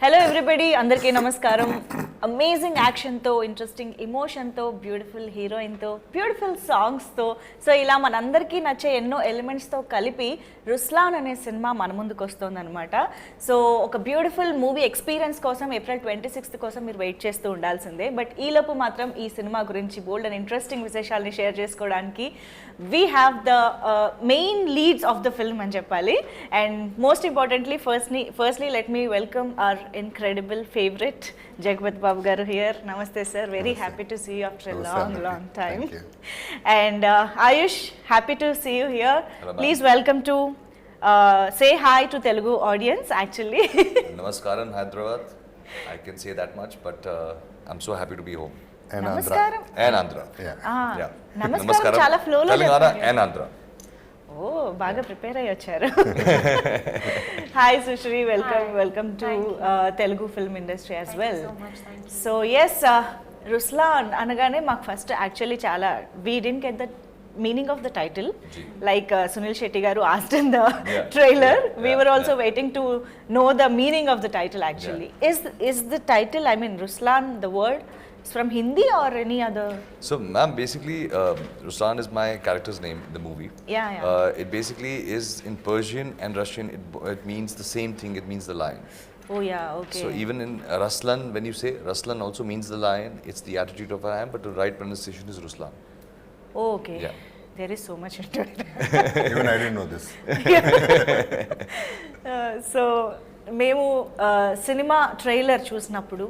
Hello everybody, అందరికీ నమస్కారం. Amazing యాక్షన్తో, ఇంట్రెస్టింగ్ ఎమోషన్తో, బ్యూటిఫుల్ హీరోయిన్తో, బ్యూటిఫుల్ సాంగ్స్తో, సో ఇలా మనందరికీ నచ్చే ఎన్నో ఎలిమెంట్స్తో కలిపి రుస్లాన్ అనే సినిమా మన ముందుకు వస్తుందన్నమాట. సో ఒక బ్యూటిఫుల్ మూవీ ఎక్స్పీరియన్స్ కోసం April 26th కోసం మీరు వెయిట్ చేస్తూ ఉండాల్సిందే. బట్ ఈలోపు మాత్రం ఈ సినిమా గురించి బోల్డ్ అండ్ ఇంట్రెస్టింగ్ విశేషాలని షేర్ చేసుకోవడానికి we have the main leads of the film అని చెప్పాలి. And most importantly firstly let me welcome our incredible favorite Jagapathi Babu garu here. Namaste sir, very happy to see you after a long time. Thank you. And Aayush, happy to see you here. Hello, please welcome to say hi to Telugu audience actually. Namaskaram Hyderabad, I can say that much, but I'm so happy to be home. And Namaskaram. And Andhra. Yeah. Namaskaram చాలా flow లో Telangana and Andhra. ఓ బాగా prepare అయ్యి వచ్చారు. Hi Sushree, welcome to Telugu film industry as well. So yes, Ruslaan అనగానే మాకు first actually చాలా we didn't get the meaning of the title, like Suniel Shetty garu asked in the trailer. We were also waiting to know the meaning of the title actually. Is the title, I mean Ruslaan, the word it's from Hindi or any other? So ma'am, basically Ruslaan is my character's name in the movie. Yeah. It basically is in Persian and Russian, it means the same thing, it means the lion. Oh yeah, okay. So even in Ruslaan, when you say Ruslaan also means the lion, it's the attitude of a lion, but the right pronunciation is Ruslaan. Oh, okay. Yeah. There is so much into it. Even I didn't know this. So మేము cinema trailer చూసినప్పుడు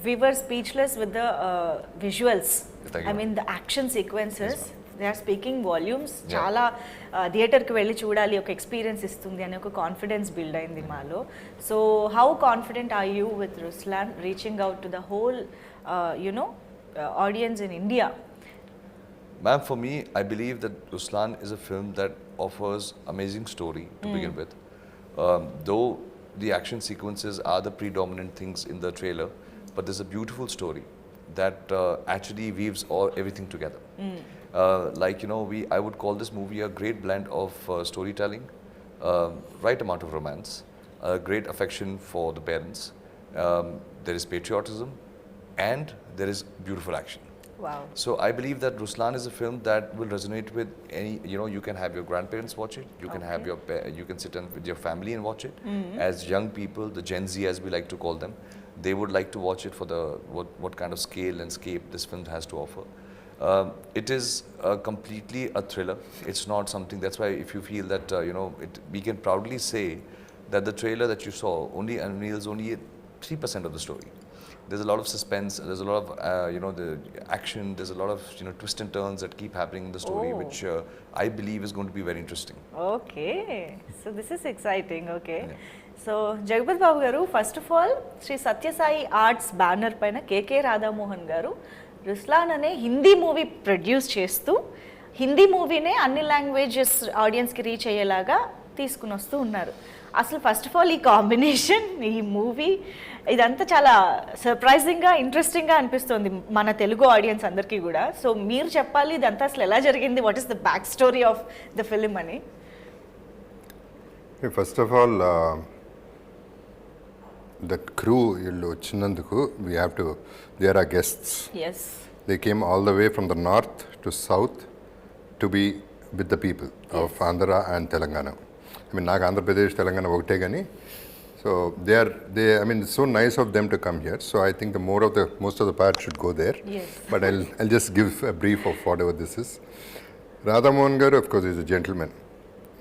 we were speechless with the visuals. I mean the action sequences, they are speaking volumes. చాలా థియేటర్కి వెళ్ళి చూడాలి, ఒక experience ఇస్తుంది అనే ఒక కాన్ఫిడెన్స్ బిల్డ్ అయింది మాలో. So how confident are you with Ruslaan reaching out to the whole audience in India? Ma'am, for me, I believe that Ruslaan is a film that offers amazing story to begin with. Though the action sequences are the predominant things in the trailer, but there's a beautiful story that actually weaves everything together. Like, I would call this movie a great blend of storytelling, right amount of romance, great affection for the parents, there is patriotism, and there is beautiful action. Wow. So I believe that Ruslaan is a film that will resonate with any, you can have your grandparents watch it, you can have you can sit with your family and watch it. As young people, the Gen Z as we like to call them, they would like to watch it for the what kind of scale and scape this film has to offer. It is completely a thriller. It's not something, that's why if you feel that we can proudly say that the trailer that you saw only unveils only 3% of the story. There's a lot of suspense, there's a lot of the action, there's a lot of twists and turns that keep happening in the story, which I believe is going to be very interesting. Okay, so this is exciting. Okay. So Jagapathi Babu garu, first of all Sri Sathya Sai arts banner పైన K K Radha Mohan గారు Ruslaan అనే Hindi movie produce చేస్తూ హిందీ మూవీనే అన్ని languages ఆడియన్స్కి reach అయ్యేలాగా తీసుకుని వస్తూ ఉన్నారు. అసలు ఫస్ట్ ఆఫ్ ఆల్ ఈ కాంబినేషన్, ఈ మూవీ, ఇదంతా చాలా సర్ప్రైజింగ్గా, ఇంట్రెస్టింగ్గా అనిపిస్తుంది మన తెలుగు ఆడియన్స్ అందరికీ కూడా. సో మీరు చెప్పాలి ఇదంతా అసలు ఎలా జరిగింది, what is the back story of the film అని. First of all the crew illu vachinanduku, we have to, they are our guests. Yes. They came all the way from the north to south to be with the people of Andhra and Telangana. I mean, నాకు ఆంధ్రప్రదేశ్ తెలంగాణ ఒకటే కానీ, so I mean, it's so nice of them to come here. So I think most of the part should go there. Yes. But I'll just give a brief of whatever this is. Radhamohan garu, of course, is a gentleman,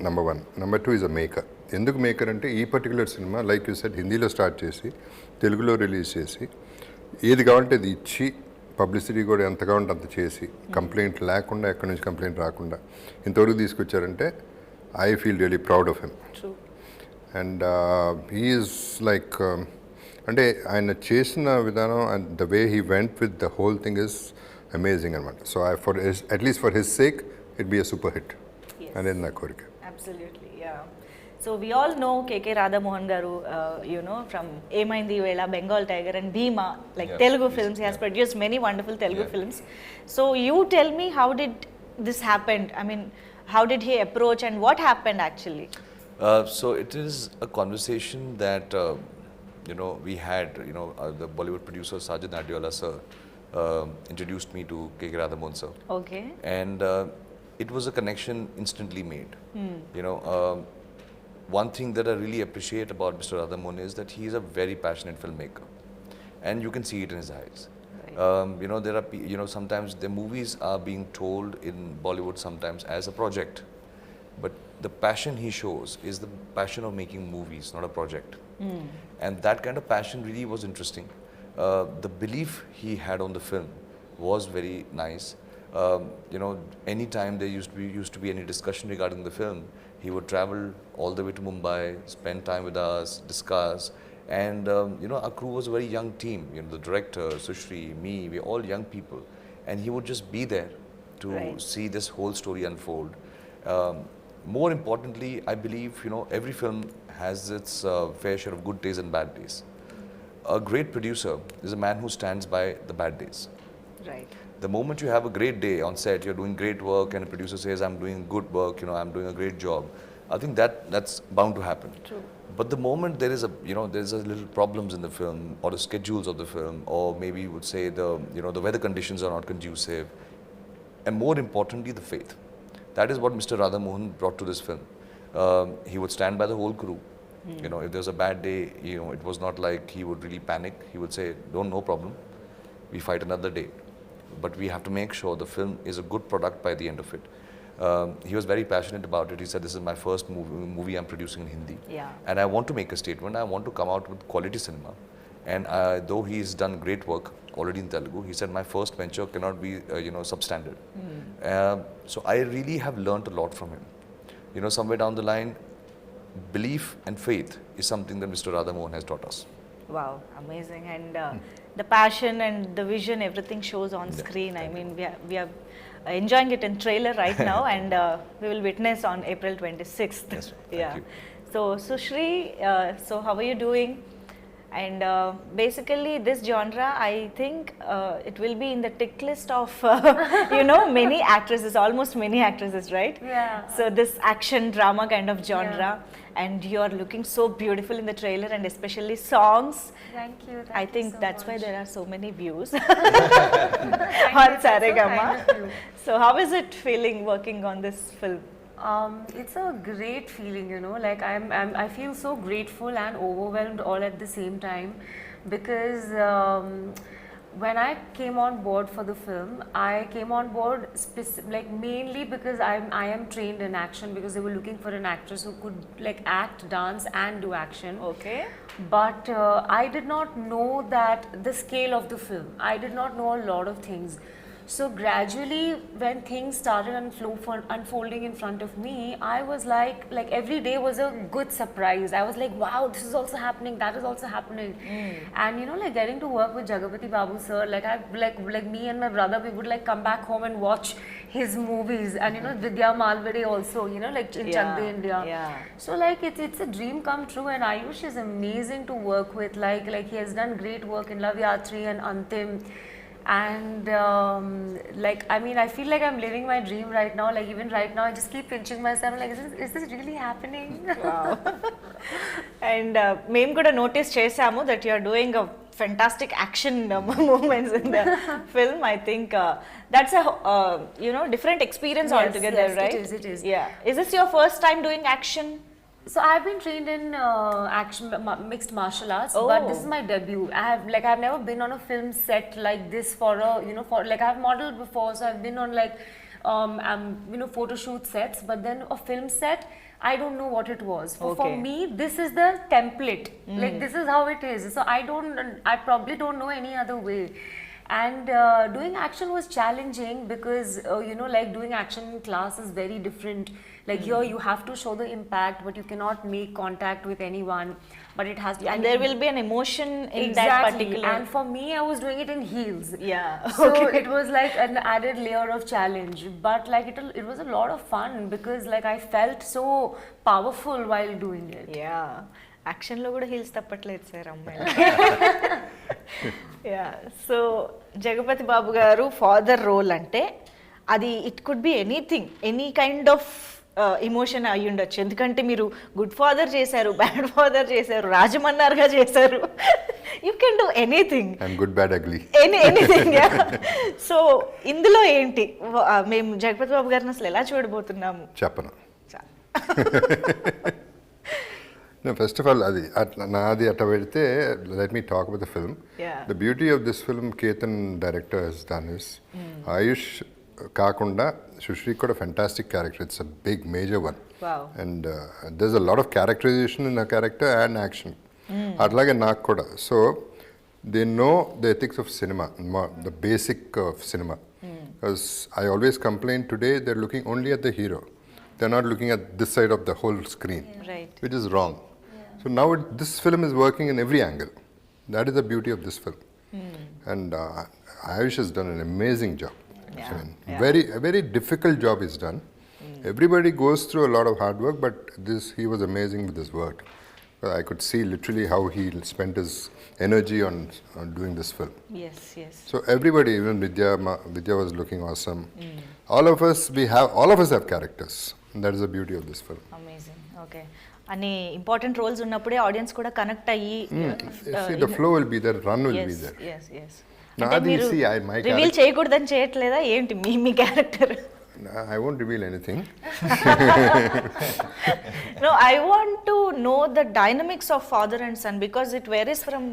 number one. Number two, is a maker. ఎందుకు maker అంటే ఈ particular cinema like you said హిందీలో start చేసి తెలుగులో release చేసి ఏది కావాలంటే అది ఇచ్చి పబ్లిసిటీ కూడా ఎంత కావాలంటే అంత చేసి కంప్లైంట్ లేకుండా, ఎక్కడి నుంచి కంప్లైంట్ రాకుండా ఇంతవరకు తీసుకొచ్చారంటే I feel really proud of him. And he is like అంటే ఆయన చేసిన విధానం and the way he went with the whole thing is amazing అనమాట. So at least for his sake it be a super hit అనేది నా కోరిక. Absolutely, yeah. So we all know KK Radhamohan garu, from Emaindi Vela, Bengal Tiger and Bhima, like Telugu films. He has produced many wonderful Telugu films. So you tell me, how did this happen? I mean, how did he approach and what happened actually? So it is a conversation that we had, the Bollywood producer Sajid Nadiola sir introduced me to K. Radhamon sir. Okay. And it was a connection instantly made. One thing that I really appreciate about Mr. Radhamon is that he is a very passionate filmmaker, and you can see it in his eyes. There are sometimes the movies are being told in Bollywood sometimes as a project, but the passion he shows is the passion of making movies, not a project. And that kind of passion really was interesting. The belief he had on the film was very nice. Anytime there used to be any discussion regarding the film, he would travel all the way to Mumbai, spend time with us, discuss. And our crew was a very young team. The director, Sushri, me, we're all young people, and he would just be there to see this whole story unfold. More importantly, I believe every film has its fair share of good days and bad days. A great producer is a man who stands by the bad days. Right. The moment you have a great day on set, you're doing great work, and a producer says, I'm doing good work, I'm doing a great job, I think that's bound to happen. True. But the moment there is there's a little problems in the film, or the schedules of the film, or maybe you would say the weather conditions are not conducive, and more importantly, the faith. That is what Mr. Radhamohan brought to this film. He would stand by the whole crew. If there's a bad day, it was not like he would really panic. He would say, no problem, we fight another day. But we have to make sure the film is a good product by the end of it. He was very passionate about it. He said, this is my first movie I'm producing in Hindi. Yeah. And I want to make a statement. I want to come out with quality cinema. And though he's done great work already in Telugu, he said, my first venture cannot be, substandard. So I really have learnt a lot from him. Somewhere down the line, belief and faith is something that Mr. Radhamohan has taught us. Wow, amazing. And the passion and the vision, everything shows on screen. I mean, we are enjoying it in trailer right now, and we will witness on April 26th. Yes, thank you. So Sushri, so how are you doing? And basically this genre, I think it will be in the tick list of many actresses, almost many actresses, right? Yeah. So this action drama kind of genre, and you are looking so beautiful in the trailer, and especially songs. Thank you. I think so that's much. why there are so many views Thank on you, that's so Saregama. kind of you. So how is it feeling working on this film? It's a great feeling, like I feel so grateful and overwhelmed all at the same time, because when I came on board for the film, I came on board mainly because I am trained in action, because they were looking for an actress who could act, dance and do action. Okay. But I did not know that the scale of the film. I did not know a lot of things. So gradually, when things started unfolding in front of me, I was like every day was a good surprise. I was like, wow, this is also happening, that is also happening. And getting to work with Jagapathi Babu sir, me and my brother, we would come back home and watch his movies, and Vidya Malvade also, in Chak De India. Yeah. So it's a dream come true, and Aayush is amazing to work with. He has done great work in Love Yatri and Antim. And I feel like I'm living my dream right now. Even right now, I just keep pinching myself. I'm like, is this really happening? Wow. And మేము కూడా notice చేసాము that you are doing a fantastic action movements in the film. I think that's a different experience Yes, altogether, yes, right? it is. Yeah. Is this your first time doing action? So I've been trained in mixed martial arts, but this is my debut. I've never been on a film set like this for I've modeled before, so I've been on photo shoot sets, but then a film set, I don't know what it was. For me, this is the template. This is how it is. So I probably don't know any other way. And doing action was challenging because doing action in class is very different. Here you have to show the impact, but you cannot make contact with anyone. But it has to, and there will be an emotion in exactly. that particular. And for me, I was doing it in heels. Yeah. So it was an added layer of challenge. But it was a lot of fun because I felt so powerful while doing it. Yeah. Action lo kuda heels tappatలేదు sir అమ్మాయి. Yeah. So Jagapathi Babu garu father role ante అది it could be anything, any kind of emotion అయ్యి ఉండొచ్చు, ఎందుకంటే మీరు good father చేశారు, bad father చేశారు, రాజమన్నార్గా చేశారు. You can do anything and good bad ugly anything. So ఇందులో ఏంటి మేము జగపతి బాబు గారిని అసలు ఎలా చూడబోతున్నాము? చెప్పను. ఫస్ట్ ఆఫ్ ఆల్ అది అట్లా నాది అట్లా పెడితే let me talk about the film. The beauty of this film Ketan director he's done is Aayush కాకుండా సుశ్రీకి కూడా fantastic character. It's a big major one and there is a lot of characterization in a character and action. అట్లాగే నాకు కూడా. So they know the ethics of cinema, the basic of cinema. Because I always complain today they're looking only at the hero. They're not looking at this side of the whole screen, right? Which is wrong. So now this film is working in every angle. That is the beauty of this film. And Aayush has done an amazing job. Yeah. I mean, a very difficult job is done. Everybody goes through a lot of hard work, but he was amazing with his work. I could see literally how he spent his energy on doing this film. Yes, yes. So everybody, even Vidya was looking awesome. All of us have characters. And that is the beauty of this film. Amazing. Okay. అన్ని important roles ఉన్నప్పుడే audience కూడా connect అయ్యి See, the flow will be there, run will be there. yes, yes. Nadi, see, my reveal character, చేయకూడదని చేయట్లేదా ఏంటి మీ character? I won't reveal anything. No, I want to know the dynamics of father and son because it varies from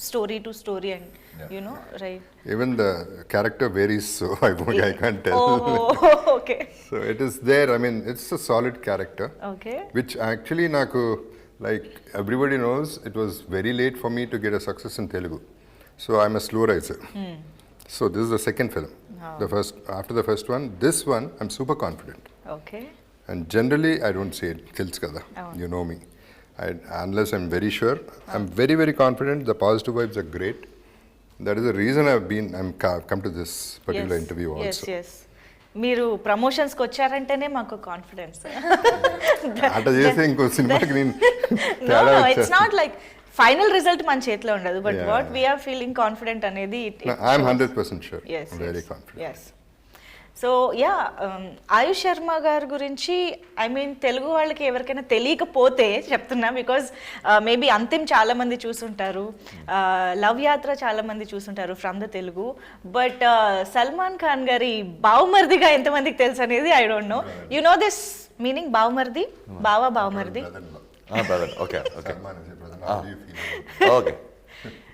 story to story and you know, right? Even the character varies, so I can't tell. Oh, okay. So it is there. I mean, it's a solid character. Okay. Which actually, naku, like everybody knows, it was very late for me to get a success in Telugu. So I'm a slow riser. So this is the second film. After the first one, this one, I'm super confident. Okay. And generally, I don't say it, tells kada. You know me. Unless I'm very sure. I'm very, very confident. The positive vibes are great. That is the reason I'm come to this particular interview also. Yes, yes. మీరు ప్రమోషన్స్కి వచ్చారంటేనే మాకు confidence. అట్లా చేస్తే ఇంకో సినిమాకి నేను it's not like final result మన చేతిలో ఉండదు, but what we are feeling confident అనేది I'm 100% sure. Very confident. So yeah, Aayush Sharma గారి గురించి ఐ మీన్ తెలుగు వాళ్ళకి ఎవరికైనా తెలియకపోతే చెప్తున్నా, బికాజ్ మేబీ అంతిమ్ చాలా మంది చూసుంటారు, లవ్ యాత్ర చాలా మంది చూసుంటారు from the Telugu, but Salman Khan గారి బావమర్దిగా ఎంతమందికి తెలుసు అనేది I don't know. You know this meaning బావమర్ది? బావమర్ది. Brother. Okay. Okay.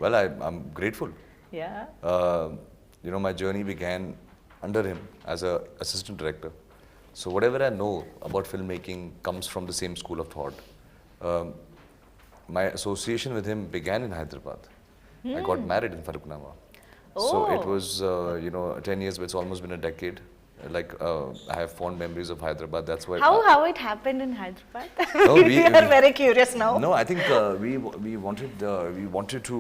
Well, I'm grateful. Yeah. My journey began under him as a assistant director. So whatever I know about filmmaking comes from the same school of thought. My association with him began in Hyderabad. I got married in Faruknama. So it was, 10 years, but it's almost been a decade. I have fond memories of Hyderabad. That's why. How it happened in Hyderabad? No, we are very curious now. No, I think we wanted to,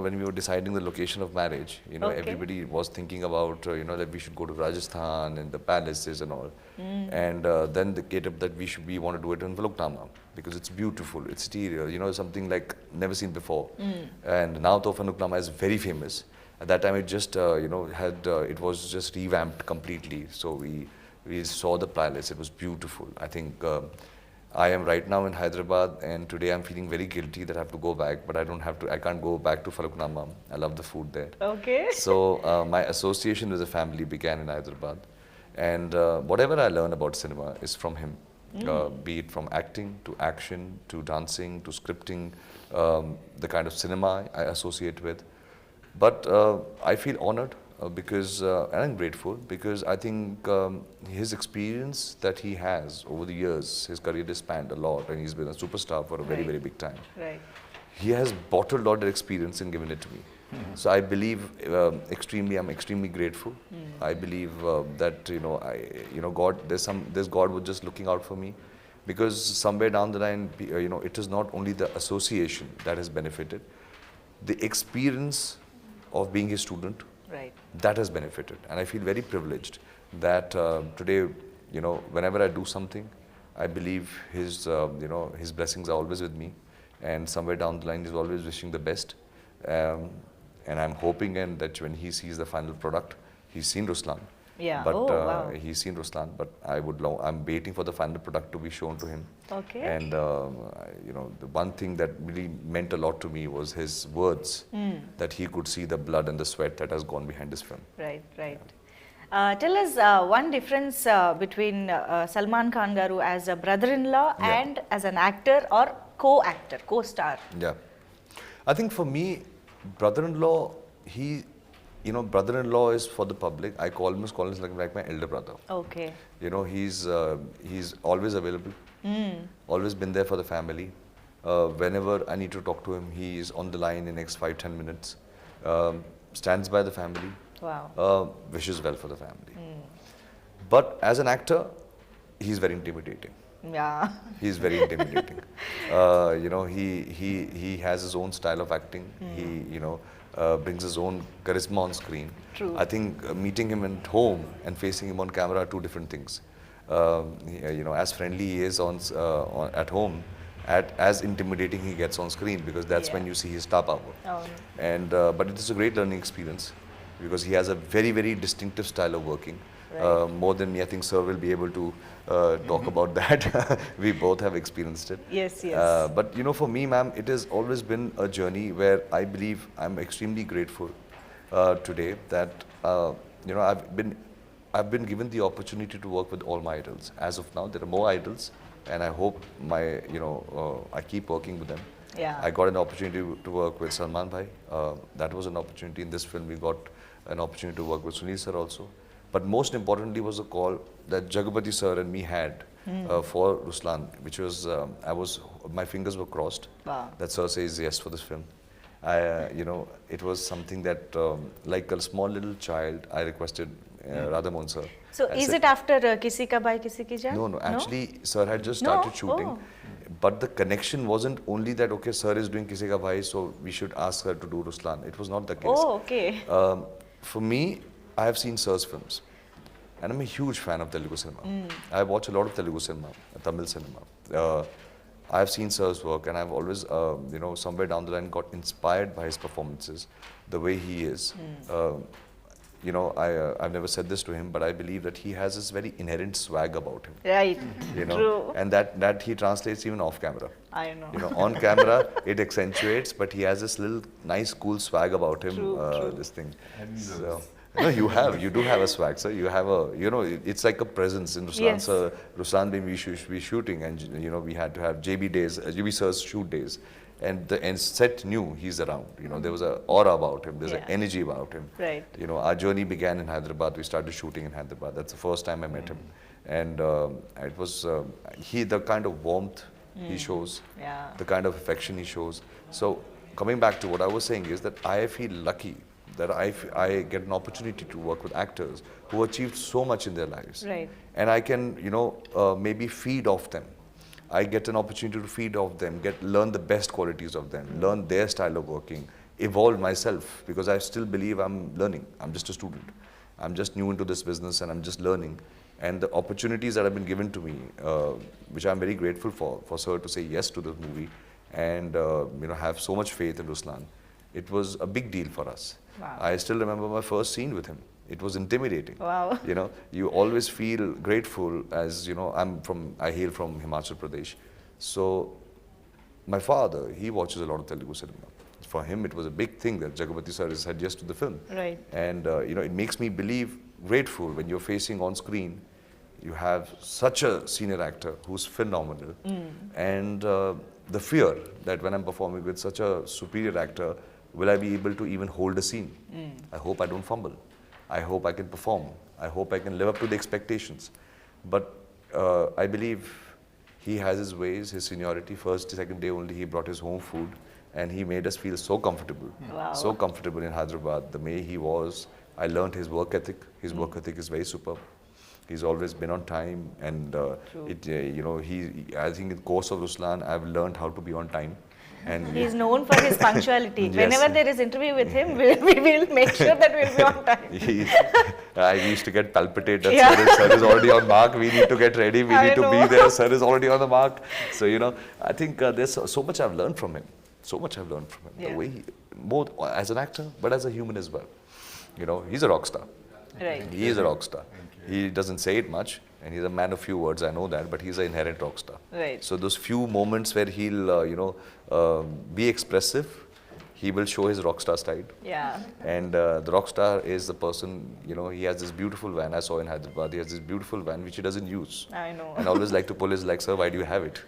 when we were deciding the location of marriage, Okay. everybody was thinking about, that we should go to Rajasthan and the palaces and all. And then they get up that we want to do it in Faluknama because it's beautiful, it's stereo, something like never seen before. And now Faluknama is very famous. At that time, it just it was just revamped completely. So we saw the palace. It was beautiful. I think I am right now in Hyderabad, and today I'm feeling very guilty that I have to go back, but I don't have to. I can't go back to Faluknama. I love the food there. Okay. So my association with the family began in Hyderabad, and whatever I learn about cinema is from him. Be it from acting to action to dancing to scripting, the kind of cinema I associate with. But I feel honored because, and I'm grateful because I think his experience that he has over the years, his career has spanned a lot, and he's been a superstar for a very, very big time. Right. He has bottled all that experience and given it to me. So I believe I'm extremely grateful. I believe that God, there's God was just looking out for me, because somewhere down the line, it is not only the association that has benefited, the experience of being his student, Right. that has benefited, and I feel very privileged that today, whenever I do something, I believe his blessings are always with me, and somewhere down the line he's always wishing the best, and I'm hoping and that when he sees the final product, he's seen Ruslaan, Yeah. But Oh, wow. he's seen Ruslan, but I'm waiting for the final product to be shown to him. Okay. And the one thing that really meant a lot to me was his words, that he could see the blood and the sweat that has gone behind this film. Right, right. Tell us one difference between Salman Khan garu as a brother-in-law Yeah. and as an actor or co-actor, co-star. Yeah. I think for me, brother-in-law, brother-in-law is for the public. I call him like my elder brother. Okay. He's always available, always been there for the family. Whenever I need to talk to him, he is on the line in the next 5-10 minutes, stands by the family, Wow. wishes well for the family. But as an actor, he's very intimidating. Yeah. He's very intimidating. He has his own style of acting. He brings his own charisma on screen. True. I think meeting him at home and facing him on camera are two different things. As friendly he is at home, as intimidating he gets on screen, because that's when you see his star power. Oh. And but it is a great learning experience, because he has a very, very distinctive style of working. More than me, I think Sir will be able to talk about that. We both have experienced it. Yes, yes. But for me, ma'am, it has always been a journey where I believe I'm extremely grateful today that I've been given the opportunity to work with all my idols. As of now, there are more idols, and I hope I keep working with them. Yeah. I got an opportunity to work with Salman Bhai. That was an opportunity. In this film, we got an opportunity to work with Sunil Sir also. But most importantly was a call that Jagapathi Sir and me had for Ruslaan, which was, my fingers were crossed. Wow. That Sir says yes for this film. It was something that, like a small little child, I requested Radhamohan Sir. So I is said, it after Kisi Ka Bhai Kisi Ki Jaan? No, actually, Sir had just started No? shooting. Oh. But the connection wasn't only that, okay, Sir is doing Kisi Ka Bhai, so we should ask her to do Ruslaan. It was not the case. Oh, okay. For me, I have seen Sir's films, and I'm a huge fan of Telugu cinema. I watch a lot of Telugu cinema, Tamil cinema. I have seen Sir's work, and I've always, somewhere down the line got inspired by his performances, the way he is. I've never said this to him, but I believe that he has this very inherent swag about him. Right. True. And that he translates even off camera. I know. On camera it accentuates, but he has this little nice, cool swag about him. True. This thing. So, no, you do have a swag, sir. You have it's like a presence in Ruslaan. Yes. Sir, Ruslaan being we shooting, and we had to have JB days, JB Sir's shoot days, and the set knew he's around. There was an aura about him. There's an energy about him. Right. Our journey began in Hyderabad. We started shooting in Hyderabad. That's the first time I met him, and it was the kind of warmth he shows, the kind of affection he shows. So coming back to what I was saying is that I feel lucky that I get an opportunity to work with actors who achieved so much in their lives, Right. and I can maybe feed off them. I get an opportunity to feed off them, learn the best qualities of them, learn their style of working, evolve myself, because I still believe I'm learning. I'm just a student. I'm just new into this business, and I'm just learning. And the opportunities that have been given to me, which I'm very grateful for Sir to say yes to this movie, and have so much faith in Ruslaan. It was a big deal for us. Wow. I still remember my first scene with him. It was intimidating. Wow. You always feel grateful, as I hail from Himachal Pradesh. So my father, he watches a lot of Telugu cinema. For him, it was a big thing that Jagapathi Sir said yes to the film. Right. And it makes me grateful when you're facing on screen, you have such a senior actor who's phenomenal, and the fear that when I'm performing with such a superior actor, will I be able to even hold a scene? I hope I don't fumble. I hope I can perform. I hope I can live up to the expectations. But I believe he has his ways, his seniority. First, second day only, he brought his home food, and he made us feel so comfortable. Wow. So comfortable in Hyderabad, the way he was. I learned his work ethic. His work ethic is very superb. He's always been on time, and I think in the course of Ruslaan, I've learned how to be on time. And He's known for his punctuality. Yes. Whenever there is interview with him, we will make sure that we'll be on time. I used to get palpitate that Yeah. sir is already on mark. We need to get ready. We I need to know. be there. Sir is already on the mark. So I think there's so much I've learned from him. So much I've learned from him. Yeah. The way both as an actor, but as a human as well. He's a rock star. Right. He is a rock star. He doesn't say it much, and he's a man of few words, I know that, but he's an inherent rock star. Right. So those few moments where he'll, be expressive, he will show his rock star side. Yeah. And the rock star is the person, he has this beautiful van. I saw in Hyderabad, he has this beautiful van which he doesn't use. I know. And I always like to pull his leg, sir, why do you have it?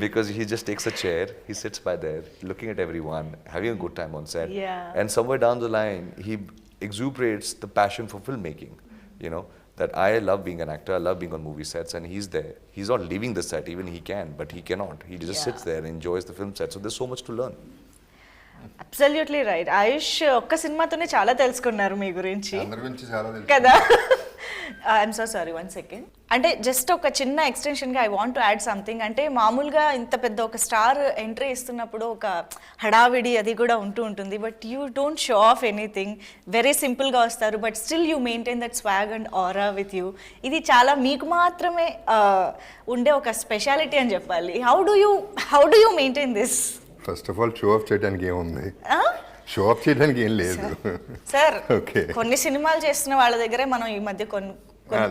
Because he just takes a chair, he sits by there, looking at everyone, having a good time on set. Yeah. And somewhere down the line, he exuberates the passion for filmmaking, that I love being an actor, I love being on movie sets, and he's there. He's not leaving the set, even he can, but he cannot. He just Yeah. sits there and enjoys the film set. So there's so much to learn. Absolutely right. Aayush ఒక్క సినిమాతోనే చాలా తెలుసుకున్నారు మీ గురించి అందరి గురించి చాలా తెలుసు. కదా. I'm so sorry, 1 second. అంటే జస్ట్ ఒక చిన్న ఎక్స్టెన్షన్గా I want to add something. అంటే మామూలుగా ఇంత పెద్ద ఒక స్టార్ ఎంట్రీ ఇస్తున్నప్పుడు ఒక హడావిడి అది కూడా ఉంటుంది. But you don't show off anything, very సింపుల్గా వస్తారు. But still you maintain that swag and aura with you. ఇది చాలా మీకు మాత్రమే ఉండే ఒక స్పెషాలిటీ అని చెప్పాలి. How do you maintain this? First of all show off చేయడానికి ఏముంది, షో ఆఫ్ చేయడానికి ఏం లేదు సార్. ఓకే, కొన్ని సినిమాలు చేస్తున్న వాళ్ళ దగ్గరే మనం ఈ మధ్య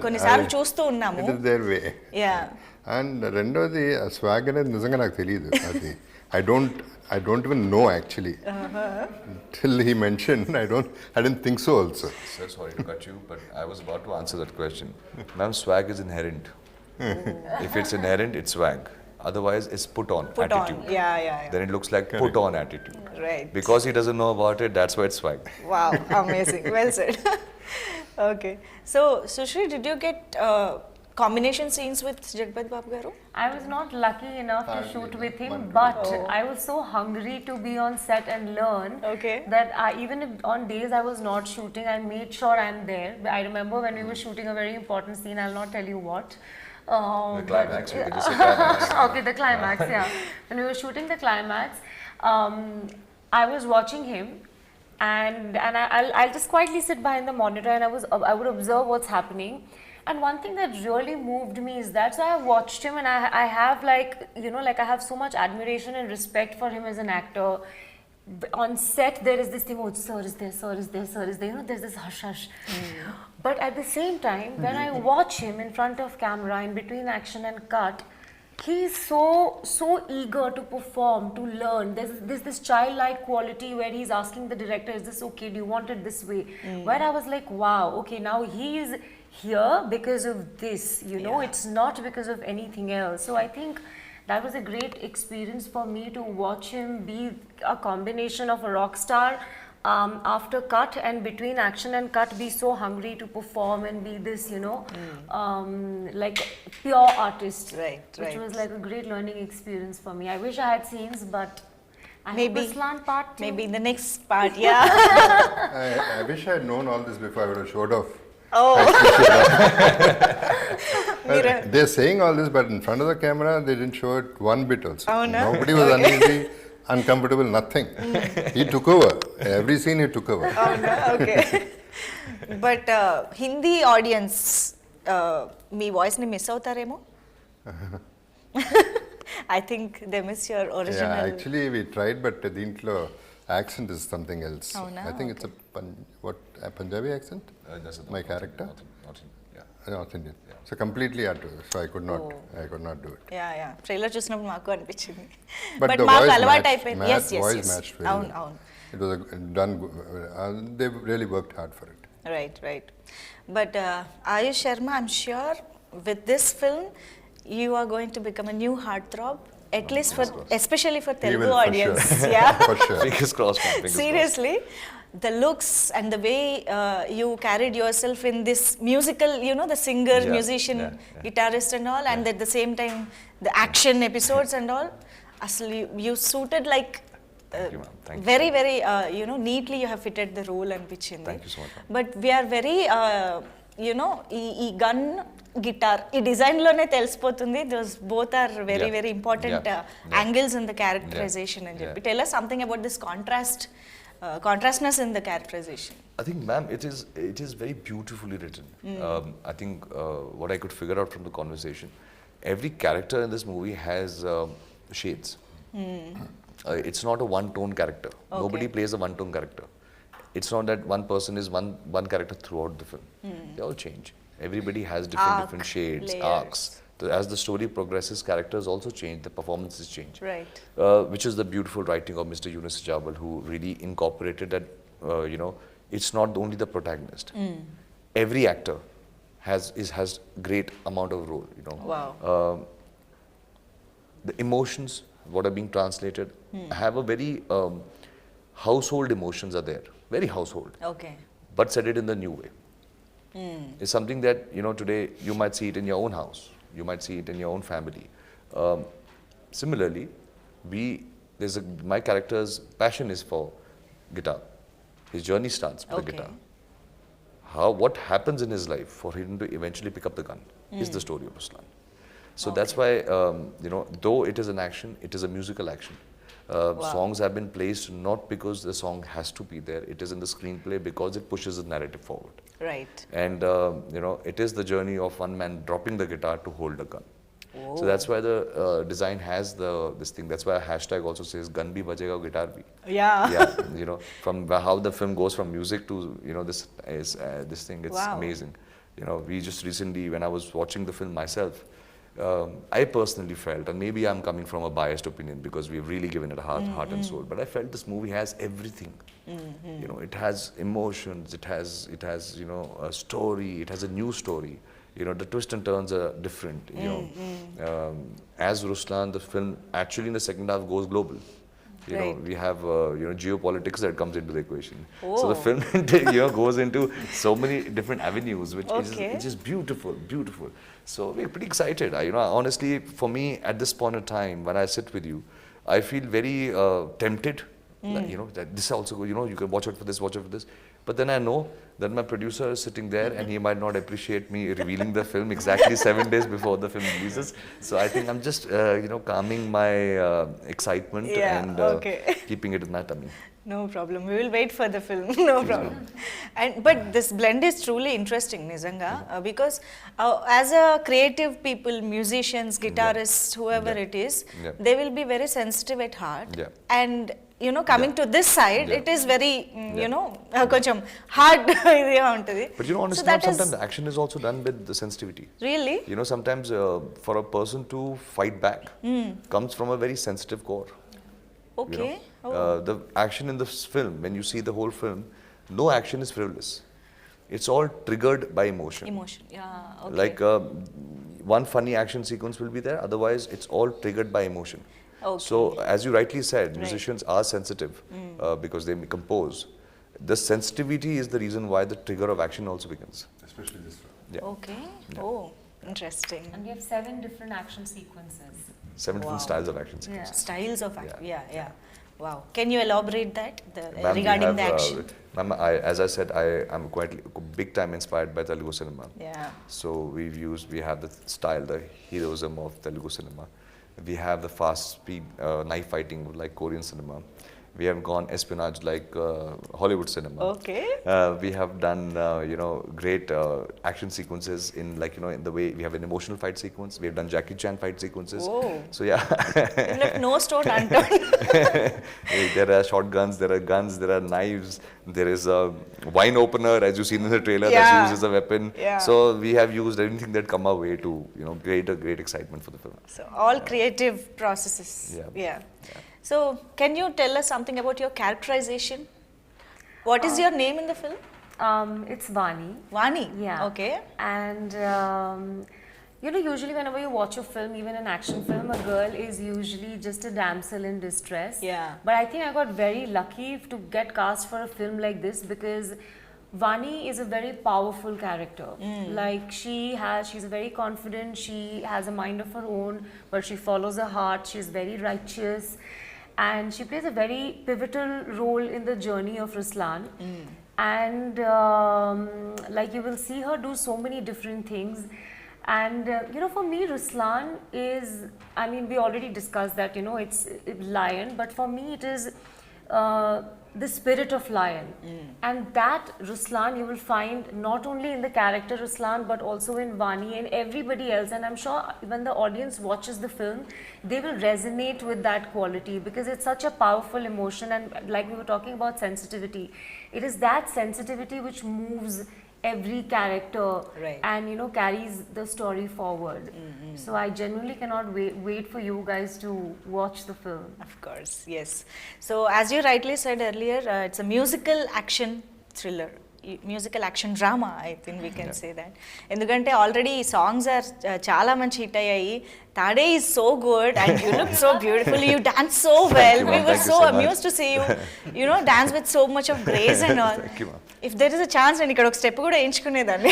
కొన్నిసార్లు చూస్తూ ఉన్నాము. It is there way. Yeah. And రెండోది స్వాగ్ అనేది నిజంగా నాకు తెలియదు. అది I don't even know actually till he mentioned. I didn't think so also. Sir, sorry to cut you, but I was about to answer that question. Ma'am, swag is inherent. If it's inherent, it's swag. Otherwise, it's put on attitude. Yeah. Then it looks like put on attitude. Right. Because he doesn't know about it, that's why it's swag. Wow, amazing. Well said. Okay. So, Sushri, did you get combination scenes with Jagapathi Babu garu? I was not lucky enough to shoot with him, but I was so hungry to be on set and learn Okay. that even if on days I was not shooting, I made sure I'm there. I remember when we were shooting a very important scene, I'll not tell you what. The climax, you can just say climax. Okay, the climax, yeah. When we were shooting the climax, I was watching him, and I'll just quietly sit behind the monitor, and I would observe what's happening. And one thing that really moved me is that, so I watched him, and I have I have so much admiration and respect for him as an actor. On set, there is this thing, oh, sir is there, sir is there, sir is there. There's this hush hush. But at the same time, when I watch him in front of camera, in between action and cut, he's so eager to perform, to learn. There's this childlike quality where he's asking the director, is this okay? Do you want it this way? Where I was like, wow, okay, now he's here because of this, it's not because of anything else. So I think that was a great experience for me to watch him be a combination of a rock star, after cut and between action and cut, be so hungry to perform and be this, like pure artist. Which was like a great learning experience for me. I wish I had scenes, but I Maybe hope Ruslaan part 2. Maybe in the next part, yeah. I wish I had known all this before I would have showed off. Oh. They're saying all this, but in front of the camera, they didn't show it one bit also. Oh, no? Nobody was uneasy, uncomfortable, nothing. He took over. Every scene he took over. Oh, no? Okay. But Hindi audience, మీ వాయిస్ని miss అవుతారేమో. I think they miss your original. Yeah, actually we tried, but దీంట్లో accent is something else. Oh, no? I think it's a Punjabi accent? My character? North Indian. Yeah. So completely had to. So I could not do it. Yeah trailer చూసినప్పుడు మాకు అనిపించింది. But but the మాకు voice అలవాటు matched. అయిపోయింది. Voice matched very అవును well. అవును. It was done. They really worked hard for it. Right. But Aayush Sharma, I'm sure with this film, you are going to become a new heartthrob, at least especially for He Telugu will, for audience. sure. Yeah. For sure. Fingers crossed, man. Fingers Seriously, the looks and the way you carried yourself in this musical, the singer, Yeah, musician, yeah. guitarist and all, and at the same time the action episodes and all. Asli, you suited like Thank you, ma'am. Thank you. very neatly you have fitted the role అనిపించింది. Thank you so much, ma'am. But we are very ఈ gun guitar ఈ design లోనే తెలిసిపోతుంది. Those both are very important angles in the characterisation అని చెప్పి. Tell us something about this contrastness in the characterization. I think, ma'am, it is very beautifully written. I think what I could figure out from the conversation, every character in this movie has shades. It's not a one-tone character. Okay. Nobody plays a one-tone character. It's not that one person is one character throughout the film. They all change. Everybody has different shades, layers. arcs. As the story progresses, characters also change, the performances change. Right. Which is the beautiful writing of Mr. Yunus Jabal, who really incorporated that, it's not only the protagonist. Every actor has great amount of role, Wow. the emotions, what are being translated, have a very household emotions are there, very household, Okay. but said it in the new way. It's something that, today you might see it in your own house, you might see it in your own family. Similarly, my character's passion is for guitar. His journey starts with the Okay. guitar. What happens in his life for him to eventually pick up the gun is the story of Ruslaan. So that's why, though it is an action, it is a musical action. Songs have been placed not because the song has to be there, it is in the screenplay because it pushes the narrative forward. Right. And, it is the journey of one man dropping the guitar to hold a gun. So that's why the design has this thing. That's why a hashtag also says gun bhi bajega, guitar bhi. Yeah. Yeah, from how the film goes from music to this thing. It's Wow. amazing. We just recently, when I was watching the film myself, I personally felt, and maybe I'm coming from a biased opinion because we've really given it a heart and soul, but I felt this movie has everything. It has emotions, it has a story, it has a new story. The twists and turns are different. As Ruslaan, the film actually in the second half goes global. Right. We have geopolitics that comes into the equation. Oh. So the film goes into so many different avenues, which Okay. is beautiful, beautiful. So we're pretty excited. Honestly, for me, at this point in time, when I sit with you, I feel very tempted. That this also, you can watch out for this, watch out for this. But then I know that my producer is sitting there and he might not appreciate me revealing the film exactly 7 days before the film releases. So I think I'm just, calming my excitement and keeping it in my tummy. No problem. We will wait for the film. No problem. But this blend is truly interesting, Nizanga, because as a creative people, musicians, guitarists, whoever it is, they will be very sensitive at heart. Yeah. And coming to this side, Yeah. it is very, koncham hard. But honestly, sometimes the action is also done with the sensitivity. Really? Sometimes for a person to fight back comes from a very sensitive core. Okay. The action in this film, when you see the whole film, no action is frivolous. It's all triggered by emotion. Emotion. Yeah. Okay. Like one funny action sequence will be there, otherwise it's all triggered by emotion. Okay. So as you rightly said, musicians are sensitive because they compose. The sensitivity is the reason why the trigger of action also begins. Especially this one. Yeah. Okay. Oh, interesting. And we have 7 different action sequences. 7 different styles of action sequences. Yeah. Styles of action. Yeah. Wow. Can you elaborate that Ma'am, we regarding have, the action? Ma'am, as I said, I am quite big time inspired by Telugu cinema. Yeah. So we have the style, the heroism of Telugu cinema. We have the fast speed knife fighting like Korean cinema. We have gone espionage like Hollywood cinema. Okay. We have done great action sequences in in the way we have an emotional fight sequence. We have done Jackie Chan fight sequences. Oh. So yeah. You left no stone unturned. There are shotguns, there are guns, there are knives, there is a wine opener as you seen in the trailer that's used as a weapon. Yeah. So we have used everything that come our way to create a great excitement for the film. So all creative processes. Yeah. So can you tell us something about your characterization? What is your name in the film? It's Vani. Vani. Yeah. Okay. And usually whenever you watch a film, even an action film, a girl is usually just a damsel in distress. Yeah. But I think I got very lucky to get cast for a film like this because Vani is a very powerful character. Like she's very confident, she has a mind of her own, but she follows her heart, she's very righteous. And she plays a very pivotal role in the journey of Ruslaan. And like you will see her do so many different things. And for me, Ruslaan is, we already discussed that, it's lion, but for me it is the spirit of lion. And that Ruslan you will find not only in the character Ruslan but also in Vani and everybody else. And I'm sure when the audience watches the film, they will resonate with that quality because it's such a powerful emotion. And like we were talking about sensitivity, it is that sensitivity which moves every character Right. and carries the story forward. So I genuinely cannot wait for you guys to watch the film. Of course, yes. So as you rightly said earlier, it's a musical action thriller, musical action drama, I think we can say that. ఎందుకంటే already ఈ songs are చాలా మంచి hit అయ్యాయి. Tade is so good and you look so beautiful. You dance so well. you, We ma'am. were Thank you so so much. amused to see you know, dance with so much of grace and all. Thank you, ma'am. If there is a chance నేను ఇక్కడ ఒక step కూడా వేయించుకునేదాన్ని.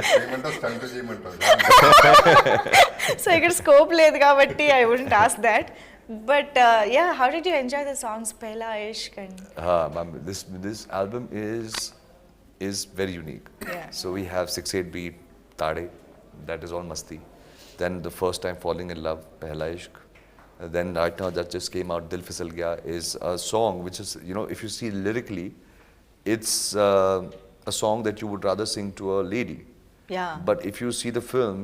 చేయమంటావు stunt చేయమంటావు so ఇక్కడ scope లేదు కాబట్టి I wouldn't ask that. But yeah, how did you enjoy the songs Pehla Ishq and Ma'am, this album is very unique. Yeah. So we have 6/8 beat Tade, that is all masti. Then the first time falling in love, Pehla Ishq. Then right now that just came out, Dil Fisal Gaya, is a song which is, if you see lyrically, it's a song that you would rather sing to a lady. yeah. But if you see the film,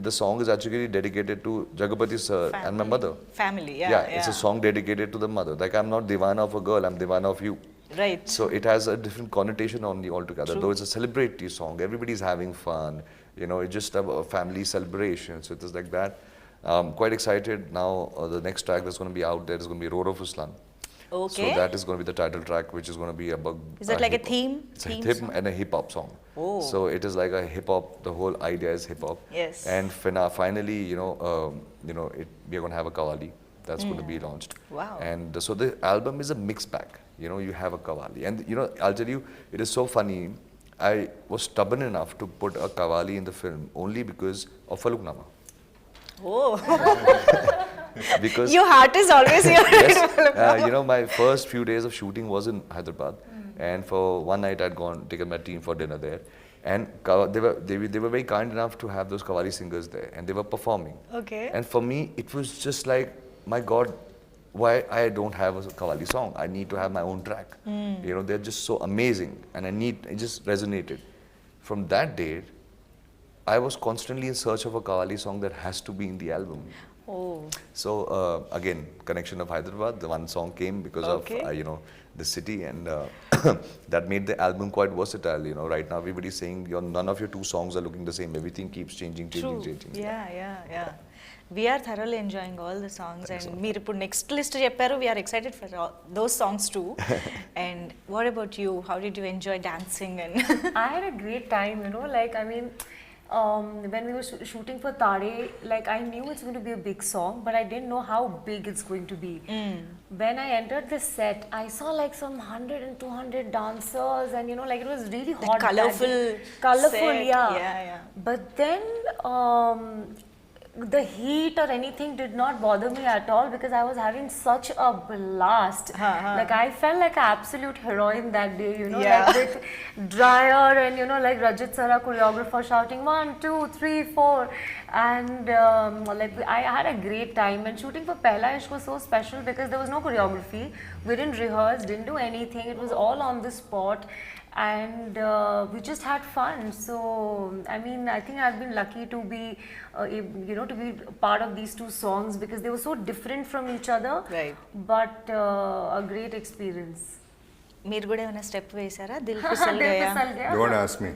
the song is actually dedicated to Jagapathi sir and my mother. Family, It's a song dedicated to the mother. Like, I'm not divana of a girl, I'm divana of you. Right. So it has a different connotation on the altogether. True. Though it's a celebratory song, everybody's having fun. It's just a family celebration. So it is like that. Quite excited now. The next track that's going to be out there is going to be Roar of Ruslaan. Okay. So that is going to be the title track, which is going to be about. Is it like a hip-hop. theme? It's Theme a hip song? and a hip hop song. Oh. So it is like a hip hop. The whole idea is hip hop. Yes. And finally, we are going to have a Qawwali that's going to be launched. Wow. And so the album is a mixed bag. You have a Qawwali, and I'll tell you, it is so funny. I was stubborn enough to put a Qawwali in the film only because of Faluknama. Oh. Because Your heart is always here. yes, my first few days of shooting was in Hyderabad, and for one night I'd taken my team for dinner there, and they were very kind enough to have those Qawwali singers there, and they were performing. Okay. And for me, it was just like, my God, why I don't have a Qawwali song? I need to have my own track. They're just so amazing, and it just resonated. From that day, I was constantly in search of a Qawwali song that has to be in the album. Oh. So again, connection of Hyderabad, the one song came because Okay. of the city, and that made the album quite versatile. Right now everybody's saying none of your two songs are looking the same. Everything keeps changing. Yeah. We are thoroughly enjoying all the songs, and మీరు ఇప్పుడు next list చెప్పారు. We are excited for those songs too. And what about you? How did you enjoy dancing? And I had a great time, when we were shooting for Tade, like I knew it's going to be a big song, but I didn't know how big it's going to be. When I entered the set, I saw like some 100 and 200 dancers, and like it was really hot. that colourful day. Colorful, set. yeah. Yeah. But then the heat or anything did not bother me at all because I was having such a blast. Like I felt like an absolute heroine that day, Yeah. like with dryer and like Rajat Sara choreographer shouting 1, 2, 3, 4, and like I had a great time. And shooting for Pehla Ishq was so special because there was no choreography. We didn't rehearse, didn't do anything. It was all on the spot. And we just had fun. So I think I've been lucky to be to be part of these two songs because they were so different from each other. Right. But a great experience. మీరు కూడా ఏమైనా step వేసారా? Dil Fisal Dil Gaya. Fisal Gaya. Don't ask me.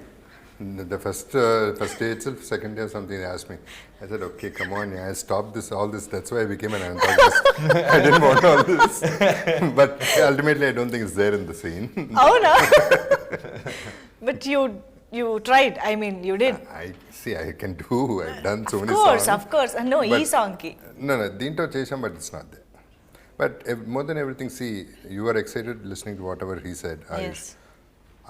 The first day itself, second day or something, they asked me. I said, okay, come on, I stopped all this. That's why I became an antagonist. I didn't want all this. But ultimately, I don't think it's there in the scene. అవునా? But you tried. I mean, you did. I can do. I've done so many songs. Of course. No, ఈ But- song కి. No, దీంట్లో చేసాం, but it's not there. But more than everything, see, you were excited listening to whatever he said, Aayush. Yes.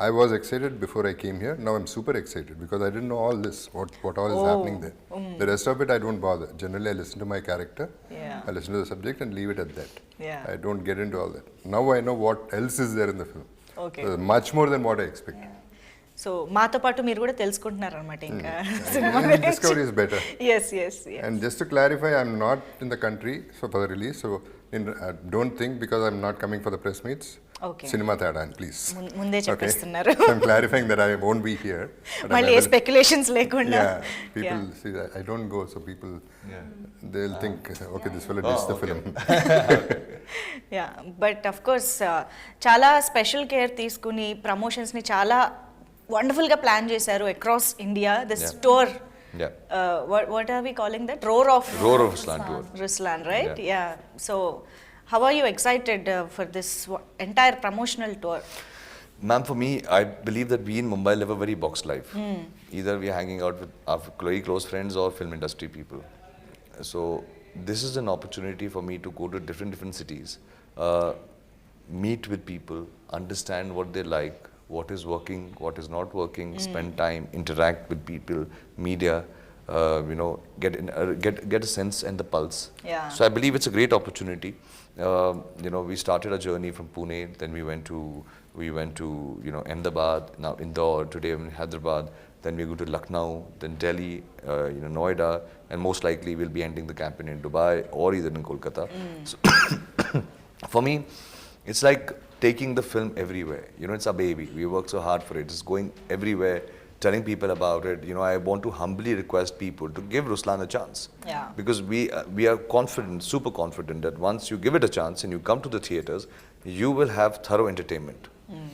I was excited before I came here. Now I'm super excited because I didn't know all this, what all is happening there. The rest of it, I don't bother. Generally, I listen to my character, Yeah. I listen to the subject and leave it at that. Yeah. I don't get into all that. Now I know what else is there in the film. Okay. Much more than what I expected. So మాతో పాటు మీరు కూడా తెలుసుకుంటున్నారు అనమాట ఇంకా cinema Discovery is better. Yes yes And just to clarify, I'm not in the country so for the release. So don't think because I'm not coming for the press meets. Okay. Cinema tada, please. ముందే చెప్పేస్తున్నారు. So I'm clarifying that I won't be here. but మళ్ళీ ఏ speculations లేకుండా. Yeah, people see that I don't go, so people they'll think, okay, this fellow dissed the film. Yeah but of course చాలా special care తీసుకుని ప్రమోషన్స్ని చాలా వండర్ఫుల్గా plan చేశారు across India this tour. Yeah. What are we calling that? Roar of Ruslaan tour. Ruslaan, right? Yeah. So, how are you excited for this entire promotional tour? Ma'am, for me, I believe that we in Mumbai live a very boxed life. Either we are hanging out with our very close friends or film industry people. So, this is an opportunity for me to go to different cities, meet with people, understand what they like, what is working, what is not working, spend time, interact with people, media, get a sense and the pulse. Yeah. So I believe it's a great opportunity. We started a journey from Pune, then we went to Ahmedabad, now Indore, today in Hyderabad, then we go to Lucknow, then Delhi, Noida, and most likely we'll be ending the campaign in Dubai or either in Kolkata. So for me, it's like taking the film everywhere. It's a baby. We work so hard for it. It's going everywhere, telling people about it. I want to humbly request people to give Ruslaan a chance. Yeah. Because we are confident, super confident that once you give it a chance and you come to the theaters, you will have thorough entertainment.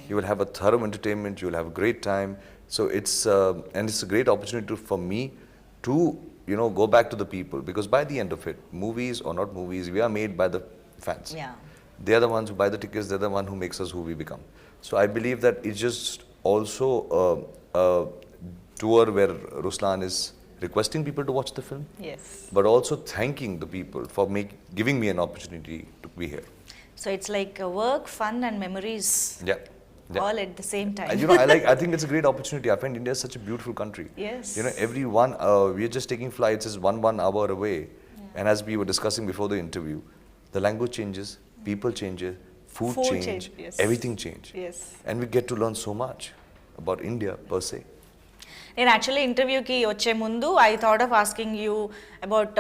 You will have a thorough entertainment. You will have a great time. So it's a great opportunity for me to go back to the people, because by the end of it, movies or not movies, we are made by the fans. Yeah. They are the ones who buy the tickets. They're the one who makes us who we become. So I believe that it's just also a tour where Ruslaan is requesting people to watch the film, Yes. but also thanking the people for giving me an opportunity to be here. So it's like work, fun, and memories Yeah. Yeah. all at the same time. I think it's a great opportunity. I find India is such a beautiful country. Yes. Everyone, we are just taking flights is one hour away. And as we were discussing before the interview, the language changes, people changes, food change, yes. everything change. Yes. And we get to learn so much about India per se. నేను actually ఇంటర్వ్యూకి వచ్చే ముందు I thought of asking you about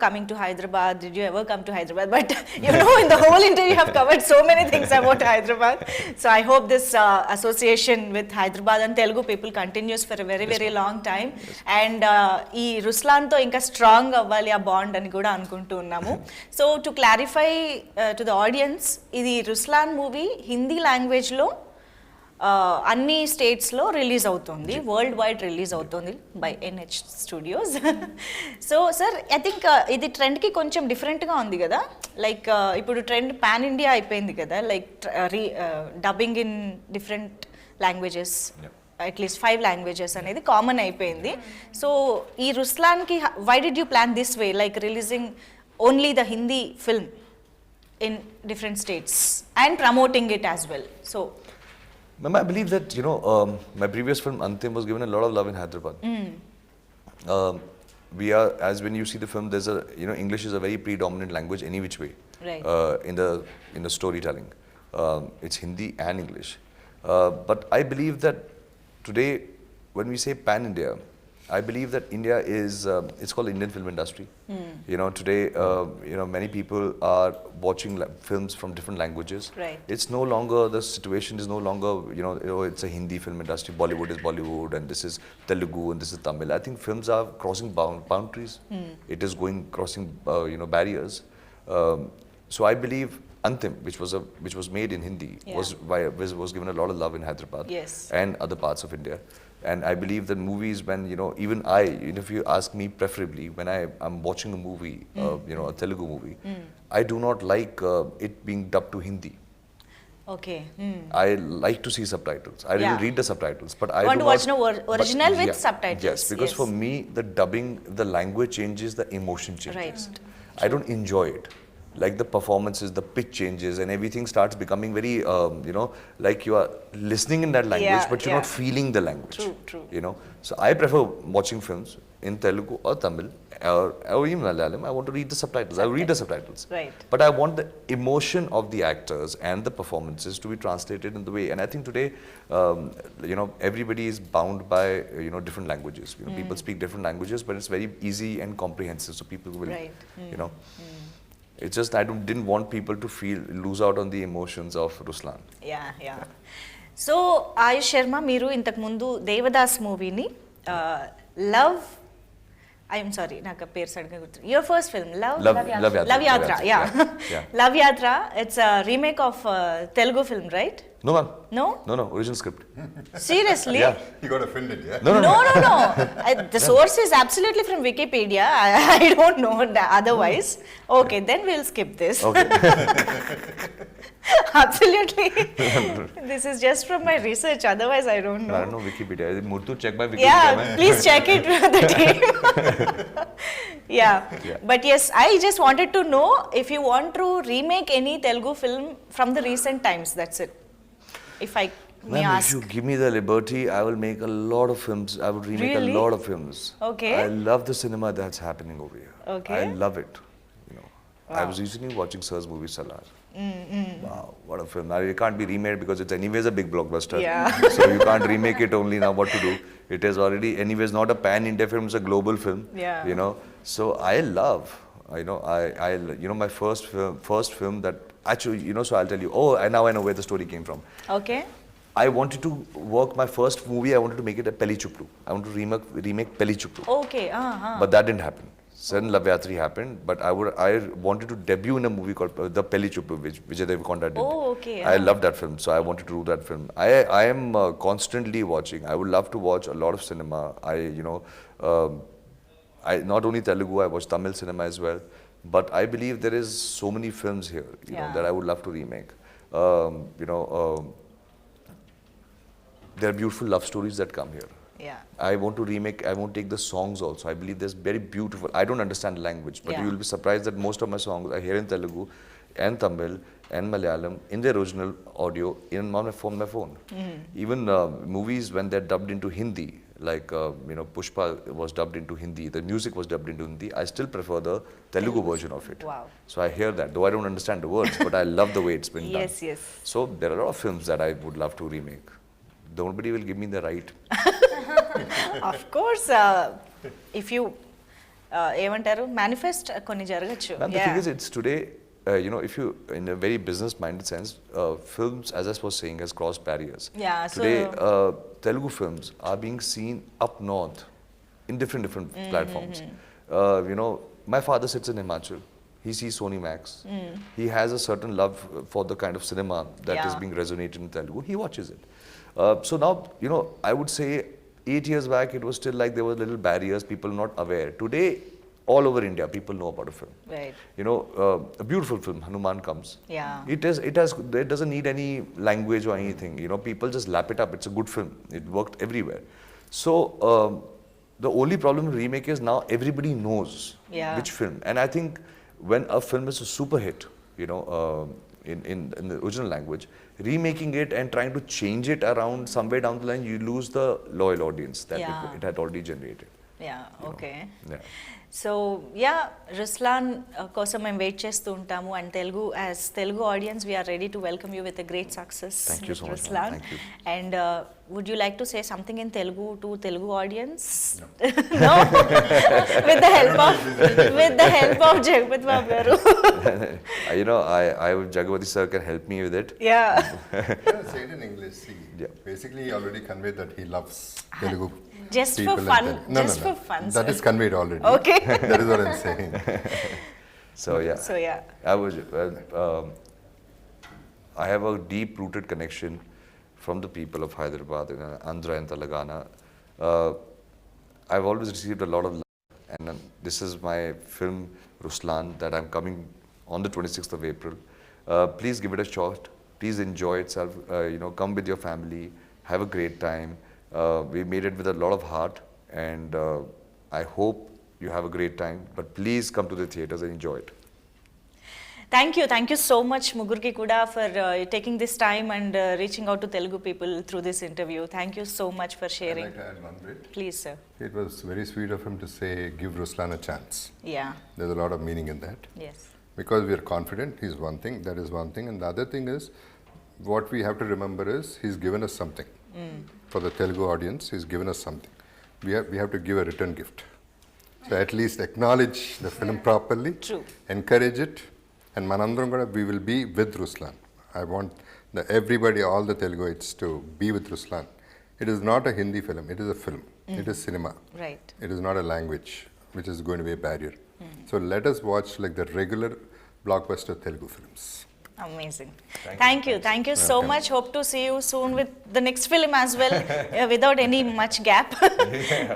coming to Hyderabad. Did you ever come to Hyderabad? But in the whole interview have covered so many things about Hyderabad. So I hope this association with Hyderabad and Telugu people continuous for a very very long time. And ఈ రుస్లాన్తో ఇంకా strong అవ్వాలి ఆ bond అని కూడా అనుకుంటూ ఉన్నాము. So to clarify to the audience, ఇది Ruslaan movie Hindi లాంగ్వేజ్లో అన్ని స్టేట్స్లో రిలీజ్ అవుతుంది, వరల్డ్ వైడ్ రిలీజ్ అవుతుంది by NH studios. So sir, I think ఇది ట్రెండ్కి కొంచెం డిఫరెంట్గా ఉంది కదా. లైక్ ఇప్పుడు ట్రెండ్ పాన్ ఇండియా అయిపోయింది కదా, like dubbing in different languages, at least 5 languages అనేది కామన్ అయిపోయింది. సో ఈ రుస్లాన్కి why did you plan this way, like releasing only the Hindi film in different states and promoting it as well? So Ma'am, I believe that, my previous film, Antim, was given a lot of love in Hyderabad. We are, as when you see the film, there's English is a very predominant language any which way. Right. In the storytelling. It's Hindi and English. But I believe that today, when we say pan-India, I believe that India is, it's called Indian film industry. Today, many people are watching films from different languages. Right. It's no longer, the situation is no longer, it's a Hindi film industry, Bollywood is Bollywood, and this is Telugu, and this is Tamil. I think films are crossing boundaries. It is crossing, barriers. So I believe Antim, which was made in Hindi, was given a lot of love in Hyderabad. Yes. And other parts of India. And I believe that movies, when, even if you ask me preferably, when I'm watching a movie, a Telugu movie, I do not like it being dubbed to Hindi. Okay. I like to see subtitles. I really read the subtitles, but I want do to watch not, original with subtitles. Yes, because for me, the dubbing, the language changes, the emotion changes. Right. I don't enjoy it. Like the performances, the pitch changes, and everything starts becoming very, like you are listening in that language, but you're not feeling the language. True. So I prefer watching films in Telugu or Tamil or even Malayalam, I want to read the subtitles. I read the subtitles. Right. But I want the emotion of the actors and the performances to be translated in the way. And I think today, everybody is bound by, different languages. People speak different languages, but it's very easy and comprehensive. So people will, Right. it's just I didn't want people to lose out on the emotions of Ruslaan. Yeah so Aayush Sharma మీరు ఇంతకుముందు దేవదాస్ మూవీని I'm sorry నాకు పేరు సడన్గా గుర్తు your first film love యాత్ర love యాత్ర it's remake of Telugu film right No, ma'am. No? No, original script. Seriously? Yeah. You got offended, yeah? No. The source is absolutely from Wikipedia. I don't know otherwise. Okay, then we'll skip this. Okay. Absolutely. This is just from my research. Otherwise, I don't know. I don't know Wikipedia. Murthu, check by Wikipedia. Yeah, please check it with the team. Yeah. But yes, I just wanted to know if you want to remake any Telugu film from the recent times. That's it. If I may Ma'am, ask. if you give me the liberty, I will make a lot of films. I would remake Really? a lot of films. Okay. I love the cinema that's happening over here. Okay. I love it. I was recently watching Sir's movie Salar. Wow, what a film. Now it can't be remade because it's anyways a big blockbuster. Yeah. So you can't remake it only now. What to do? It is already anyways not a pan-India film. It's a global film. Yeah. So I love. My first film that actually, so I'll tell you. Oh, and now I know where the story came from. Okay. I wanted to work my first movie. I wanted to make it a Peli Chuplu. I want to remake Peli Chuplu. Okay. But that didn't happen. Then Lavyatri happened. But I wanted to debut in a movie called The Peli Chuplu, which Vijay Deverakonda did. Oh, okay. I love that film, so I wanted to do that film. I am constantly watching. I would love to watch a lot of cinema. I not only Telugu, I watch Tamil cinema as well. But I believe there is so many films here, that I would love to remake. There are beautiful love stories that come here. Yeah. I want to remake, I want to take the songs also. I believe there's very beautiful, I don't understand language, but you will be surprised that most of my songs are here in Telugu and Tamil and Malayalam in their original audio from my phone. Even movies when they're dubbed into Hindi, like Pushpa was dubbed into Hindi, the music was dubbed into Hindi, I still prefer the Telugu version of it. Wow. So I hear that, though I don't understand the words, but I love the way it's been done. Yes. So there are a lot of films that I would love to remake. Nobody will give me the right. Of course, if you ఏమంటారు manifest కొన్ని జరగచ్చు. And the thing is, it's today, if you, in a very business-minded sense, films, as I was saying, has crossed barriers. Yeah, Today, Telugu films are being seen up north in different platforms. My father sits in Himachal. He sees Sony Maax. He has a certain love for the kind of cinema that is being resonated in Telugu. He watches it. So now, I would say 8 years back, it was still like there were little barriers, people not aware. Today, all over India, people know about a film. Right. A beautiful film, Hanuman comes. Yeah. It doesn't need any language or anything. People just lap it up. It's a good film. It worked everywhere. So the only problem with remake is now everybody knows which film. And I think when a film is a super hit, in the original language, remaking it and trying to change it around somewhere down the line, you lose the loyal audience that it had already generated. Yeah, okay. Yeah. So Ruslaan కోసం మేము wait చేస్తూ ఉంటాము and as Telugu audience we are ready to welcome you with a great success Ruslaan and would you like to say something in Telugu to Telugu audience with the help of Jagapathi Babu garu Jagapathi sir can help me with it. Say it in English. Basically he already conveyed that he loves Telugu. Just for fun. No. For fun. That is conveyed already. Okay. That is what I'm saying. So I have a deep-rooted connection from the people of Hyderabad, Andhra and Telangana. I've always received a lot of love, and this is my film Ruslaan that I'm coming on the 26th of April. Please give it a shot. Please enjoy itself. Come with your family. Have a great time. We made it with a lot of heart, and I hope you have a great time. But please come to the theaters and enjoy it. Thank you so much ముగ్గురికి కూడా for taking this time and reaching out to Telugu people through this interview. Thank you so much for I'd sharing. like to add one bit. Please sir. It was very sweet of him to say, give Ruslan a chance. Yeah. There's a lot of meaning in that. Yes. Because we are confident, he's one thing, that is one thing. And the other thing is, what we have to remember is, he's given us something. For the Telugu audience, he's given us something. We have to give a return gift. So at least acknowledge the film properly. True. Encourage it. And manandram kuda, we will be with Ruslan. I want everybody, all the Teluguites to be with Ruslan. It is not a Hindi film, it is a film. It is cinema. Right. It is not a language, which is going to be a barrier. So let us watch like the regular blockbuster Telugu films. Amazing. Thank you so much. Hope to see you soon with the next film as well, without any much gap.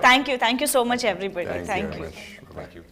Thank you so much everybody. Thank you very much. Thank you.